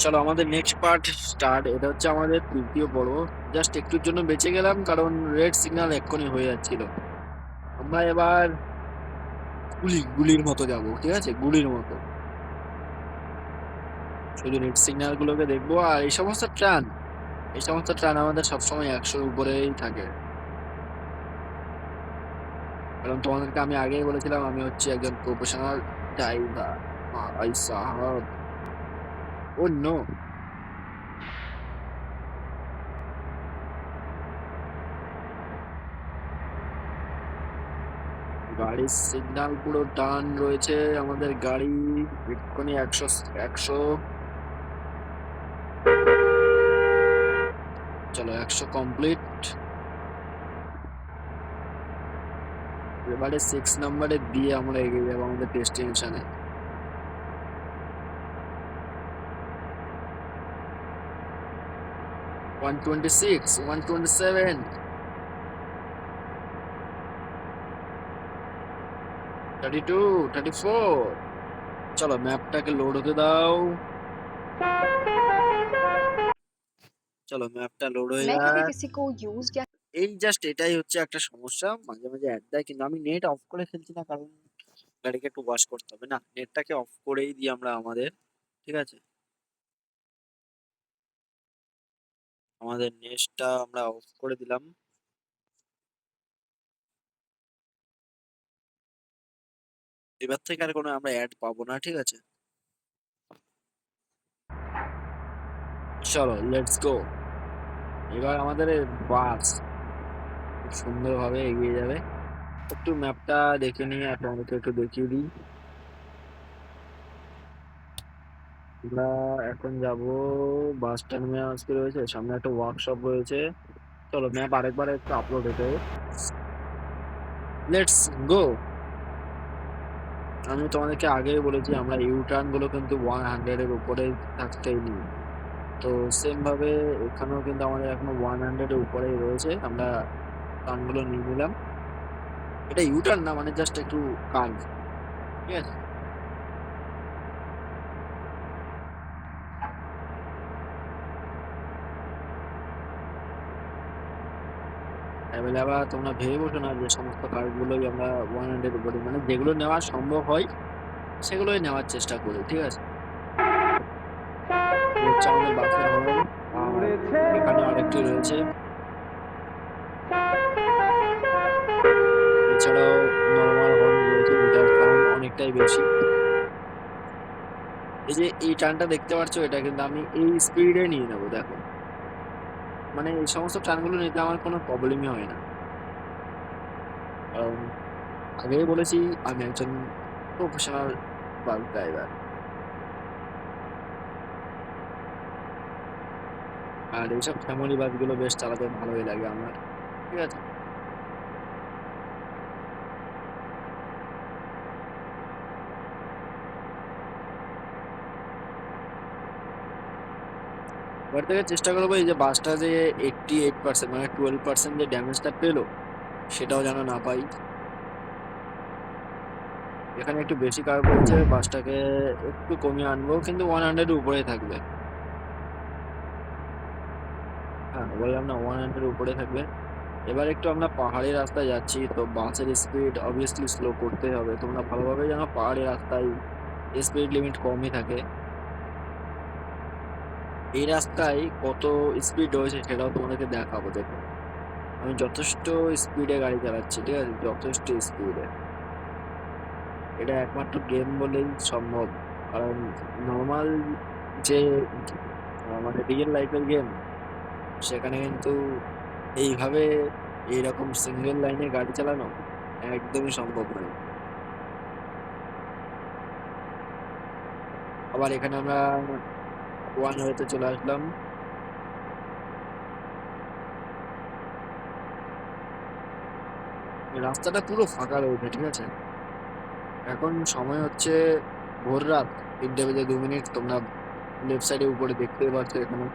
চলো আমাদের next part start. এটা হচ্ছে আমাদের তৃতীয় পর্ব। জাস্ট একটুর জন্য বেঁচে গেলাম কারণ রেড সিগন্যাল এক্ষুনি হয়ে যাচ্ছিল। আমরা এবার গুলির মতো যাব, ঠিক আছে, গুলির মতো শুধু রেড সিগন্যাল গুলোকে দেখবো। আর এই সমস্ত ট্রান আমাদের সবসময় 100-র উপরেই থাকে। কারণ তোমাদেরকে আমি আগেই বলেছিলাম আমি হচ্ছে একজন প্রফেশনাল ড্রাইভার। ভাই সাহাব, ও নো, গাড়ির সিগন্যাল পুরো টান রয়েছে। আমাদের গাড়ি এক্ষুনি 100 চলো 100 কমপ্লিট। এবারে 6 নম্বরে দিয়ে আমরা এগিয়ে যাবো আমাদের ডেস্টিনেশনে। 126, 127, 32, 34। চলো ম্যাপটাকে লোড হতে দাও। চলো ম্যাপটা লোড হয়ে मैं कभी যাক। किसी को यूज या এই জাস্ট এটাই হচ্ছে একটা সমস্যা, মাঝে মাঝে অ্যাড দেয়, কিন্তু আমি নেট অফ করে খেলছি না কারণ গাড়িকে একটু ওয়াশ করতে হবে। না, নেটটাকে অফ করেই দিই আমরা আমাদের, ঠিক আছে। আমাদের নেটটা আমরা অফ করে দিলাম। এবার থেকে আর কোনো আমরা অ্যাড পাবো না, ঠিক আছে। চলো লেটস গো। এবার আমাদের বাস খুব সুন্দরভাবে এগিয়ে যাবে। একটু ম্যাপটা দেখে নিয়ে আপনাদেরকে একটু দেখিয়ে দিই। আমরা এখন যাব, বাস টার্মিনাস কি রয়েছে সামনে, একটা ওয়ার্কশপ রয়েছে। চলো ম্যাপ আরেকবার একটু আপলোড হতে, লেটস গো। আমি তোমাদেরকে আগেই বলেছি আমরা ইউ টার্ন গুলো কিন্তু 100-এর উপরে থাকতেই নিই। তো সেম ভাবে এখানেও কিন্তু আমাদের এখনো 100-এর উপরেই রয়েছে। আমরা টার্ন গুলো নিয়ে নিলাম। এটা ইউ টার্ন না, মানে জাস্ট একটু কার্ভ, ঠিক আছে। এবার আবার তোমরা ভেবে বসো না যে সমস্ত কার্ডগুলোই আমরা 100-এর উপরে, মানে যেগুলো নেওয়া সম্ভব হয় সেগুলোই নেওয়ার চেষ্টা করি, ঠিক আছে। এই হচ্ছে আমাদের বাসের হর্ন। আর এখানে আরেকটি রয়েছে। এছাড়াও নর্মাল হর্ন রয়েছে, যেটার সাউন্ড অনেকটাই বেশি। এই যে এই টার্নটা দেখতে পাচ্ছ, এটা কিন্তু আমি এই স্পিডে নিয়ে নেবো, দেখো। মানে এই সমস্ত টার্নগুলো নিতে আমার কোনো প্রবলেমই হয় না, কারণ আগেই বলেছি আমি একজন প্রফেশনাল বাস ড্রাইভার। আর এইসব ফ্যামিলি বাসগুলো বেশ চালাতে ভালোই লাগে আমার, ঠিক আছে। এবার থেকে চেষ্টা করবো এই যে বাসটা যে 88%, মানে 12% যে ড্যামেজটা পেলো সেটাও যেন না পাই। এখানে একটু বেশি কার বলছে, বাসটাকে একটু কমিয়ে আনবো, কিন্তু 100-এর উপরে থাকবে। হ্যাঁ বললাম না, 100-এর উপরে থাকবে। এবার একটু আমরা পাহাড়ি রাস্তায় যাচ্ছি, তো বাসের স্পিড অবভিয়াসলি স্লো করতে হবে। তোমরা ভালোভাবে জানো পাহাড়ি রাস্তায় স্পিড লিমিট কমই থাকে। এই রাস্তায় কত স্পিড রয়েছে সেটাও তোমাদেরকে দেখাবো, দেখো। আমি যথেষ্ট স্পিডে গাড়ি চালাচ্ছি, ঠিক আছে, যথেষ্ট স্পিডে। এটা একমাত্র গেম বলেই সম্ভব, কারণ নর্মাল যে মানে রিয়েল লাইফের গেম, সেখানে কিন্তু এইভাবে এইরকম সিঙ্গেল লাইনে গাড়ি চালানো একদমই সম্ভব নয়। আবার এখানে আমরা ওয়ান ওয়েতে চলে আসলাম। রাস্তাটা পুরো ফাঁকা রয়েছে, ঠিক আছে। এখন সময় হচ্ছে ভোর রাত 3:02। তোমরা লেফট সাইডে উপরে দেখতে পাচ্ছ এখানে।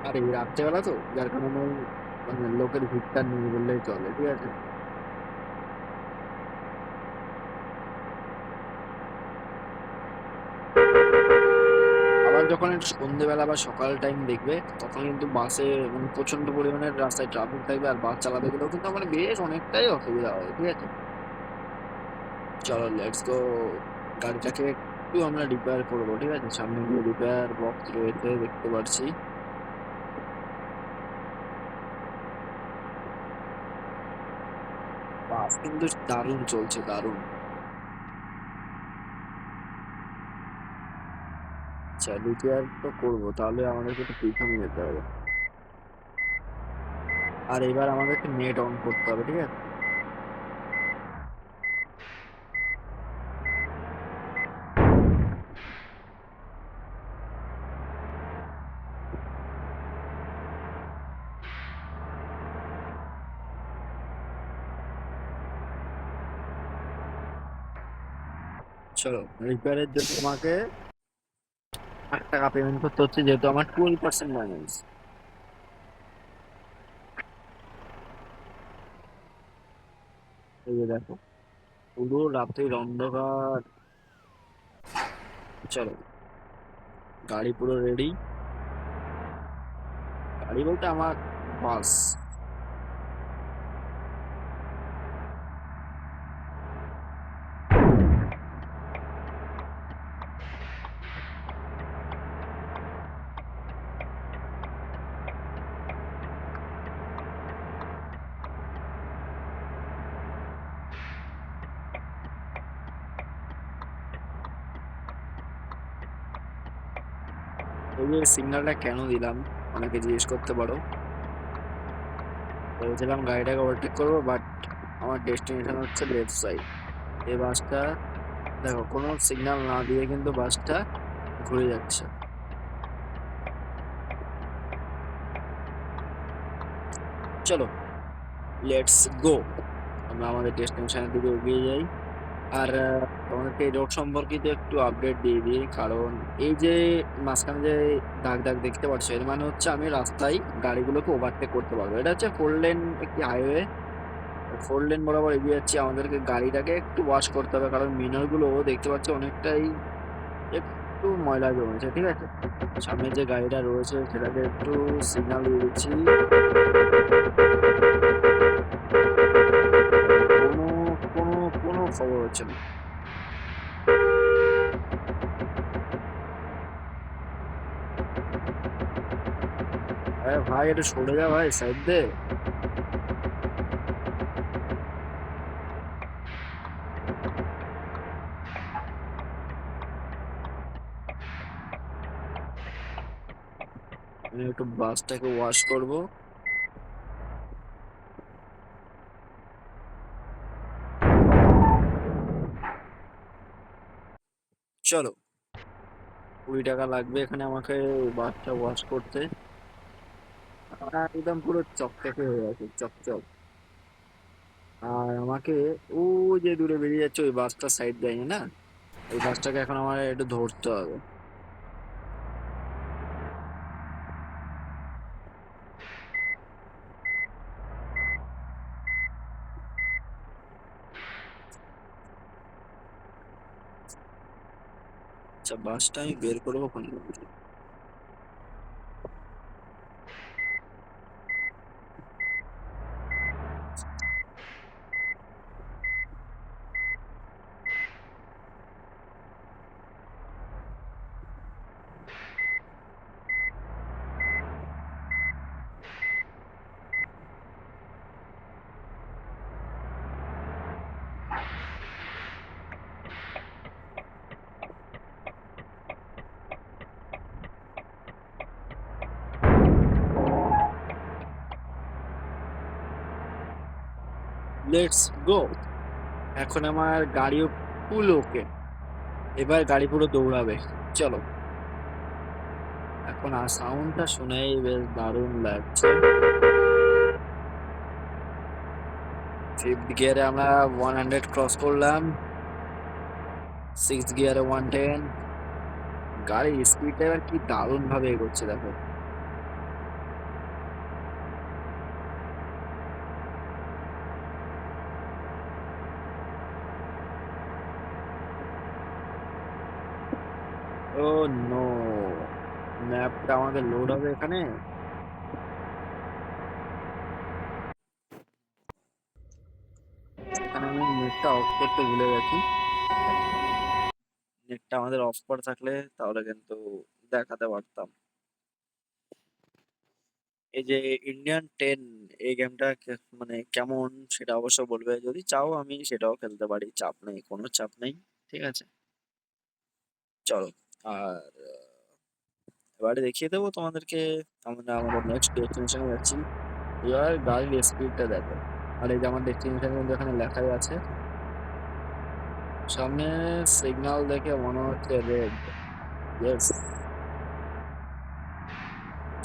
আর এই রাত্রেবেলা তো যার কারণে মানে লোকের ভিড়টা নেই বললেই চলে, ঠিক আছে। যখন একটু সন্ধ্যেবেলা বা সকাল টাইম দেখবে তখন কিন্তু বাসে মানে প্রচন্ড পরিমাণে রাস্তায় ট্রাফিক থাকবে, আর বাস চালাতে গেলেও কিন্তু মানে বেশ অনেকটাই অসুবিধা হবে, ঠিক আছে? চলো লেটস গো। গাড়িটাকে একটু আমরা রিপেয়ার করবো, ঠিক আছে? সামনে গিয়ে রিপেয়ার বক্স রয়েছে দেখতে পাচ্ছি। বাস কিন্তু দারুণ চলছে, দারুণ। আচ্ছা, রিপেয়ার তো করবো, তাহলে আমাদেরকে একটু পিছনে যেতে হবে। আর এবার আমাদেরকে নেট অন করতে হবে, ঠিক আছে? চলো, রিপেয়ারের জন্য তোমাকে 8 টাকা পেমেন্ট করতে হচ্ছে, যেহেতু আমার 12% ব্যালেন্স। এই যে দেখো, পুরো রাতের অন্ধকার। চলো, গাড়ি পুরো রেডি। গাড়ি বলতে আমার বাস। এই যে সিগন্যালটা কেন দিলাম অনেকে জিজ্ঞেস করতে পারো। ভেবেছিলাম গাড়িটাকে ওভারটেক করবো, বাট আমার ডেস্টিনেশন হচ্ছে লেফট সাইড। এই বাসটা দেখো, কোনো সিগন্যাল না দিয়ে কিন্তু বাসটা ঘুরে যাচ্ছে। চলো, লেটস গো। আমরা আমাদের ডেস্টিনেশনের দিকে এগিয়ে যাই। আর তোমাদেরকে এই রোড সম্পর্কিত একটু আপডেট দিয়ে দিই, কারণ এই যে মাঝখানে যে দাগ দাগ দেখতে পাচ্ছ, এর মানে হচ্ছে আমি রাস্তায় গাড়িগুলোকে ওভারটেক করতে পারবো। এটা হচ্ছে 4 লেন একটি হাইওয়ে। 4 লেন বরাবর এগিয়ে যাচ্ছি, আমাদেরকে গাড়িটাকে একটু ওয়াশ করতে হবে, কারণ মিনার গুলো দেখতে পাচ্ছি অনেকটাই একটু ময়লা জমেছে, ঠিক আছে? সামনে যে গাড়িটা রয়েছে সেটাকে একটু সিগন্যাল দিয়ে দিচ্ছি। কোনো কোনো কোনো খবর হচ্ছে না। আরে ভাই, একটু সরে যা ভাই, সাইড দে। আমি একটু বাসটাকে ওয়াশ করব। চলো, 20 টাকা লাগবে এখানে আমাকে বাসটা ওয়াশ করতে। একদম পুরো চকচকে হয়ে আছে, চকচক। আর আমাকে ও যে দূরে বেরিয়ে যাচ্ছে ওই বাসটা সাইড দেয়নি না, ওই বাসটাকে এখন আমার একটু ধরতে হবে। আচ্ছা, বাসটা আমি বের করবো কোন দিকে? Let's go. এখন আমার গাড়িও ফুল ওকে। এবার গাড়ি পুরো দৌড়াবে। চলো, এখন আর সাউন্ডটা শুনেই বেশ দারুণ লাগছে। 5th গিয়ারে আমরা 100 ক্রস করলাম। 6th গিয়ারে 110। গাড়ির স্পিডটা এবার কি দারুণ ভাবে এগোচ্ছে দেখো। ও নো, ম্যাপটা আমাদের লোড হবে এখানে। এখানে আমি নেটটা অফ করতে ভুলে গেছি। নেটটা আমাদের অফ করা থাকলে তাহলে কিন্তু দেখাতে পারতাম। এই যে ইন্ডিয়ান 10, এই গেমটা মানে কেমন সেটা অবশ্য বলবে। যদি চাও আমি সেটাও খেলতে পারি, চাপ নেই, কোনো চাপ নেই। ঠিক আছে, চলো। আর এবারে দেখিয়ে দেবো তোমাদেরকে আমরা আমাদের নেক্সট ডেস্টিনেশনে যাচ্ছি। এবার গাড়ির স্পিডটা দেখো। আর এই যে আমার ডেস্টিনেশন কিন্তু এখানে লেখাই আছে। সামনে সিগন্যাল দেখে মনে হচ্ছে রেড। ইয়েস,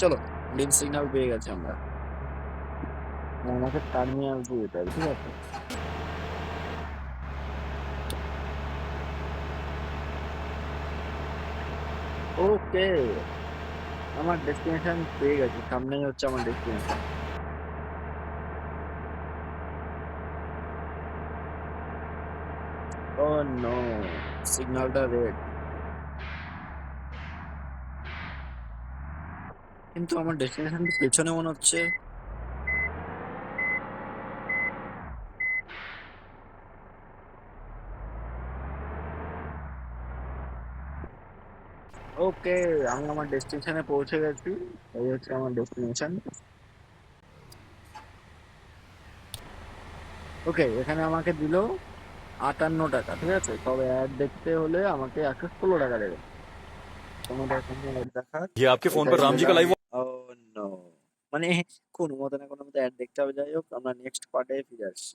চলো। গ্রিন সিগন্যাল পেয়ে গেছি আমরা। আমাকে টার্মিনাল দিয়ে যেতে হবে, ঠিক আছে। ওকে, আমার ডেস্টিনেশন পেয়ে গেছি, সামনেই হচ্ছে আমার ডেস্টিনেশন। ও নো, সিগন্যালটা রেড, কিন্তু আমার ডেস্টিনেশন পেছনে মনে হচ্ছে। ওকে, আমি আমার ডেস্টিনেশনে পৌঁছে গেছি। এই হচ্ছে আমার ডেস্টিনেশন। ওকে, এখানে আমাকে দিল 58 টাকা, ঠিক আছে। তবে অ্যাড দেখতে হলে আমাকে 116 টাকা দেবে। তোমাদের এখানে অ্যাড দেখাক, ये आपके फोन पर এটাই राम जी का দিলাম। लाइव ও নো, মানে কোনো মতে না কোনো মতে অ্যাড দেখতে হবে। যাই হোক, আমরা নেক্সট পার্টে ফিরে আসছি।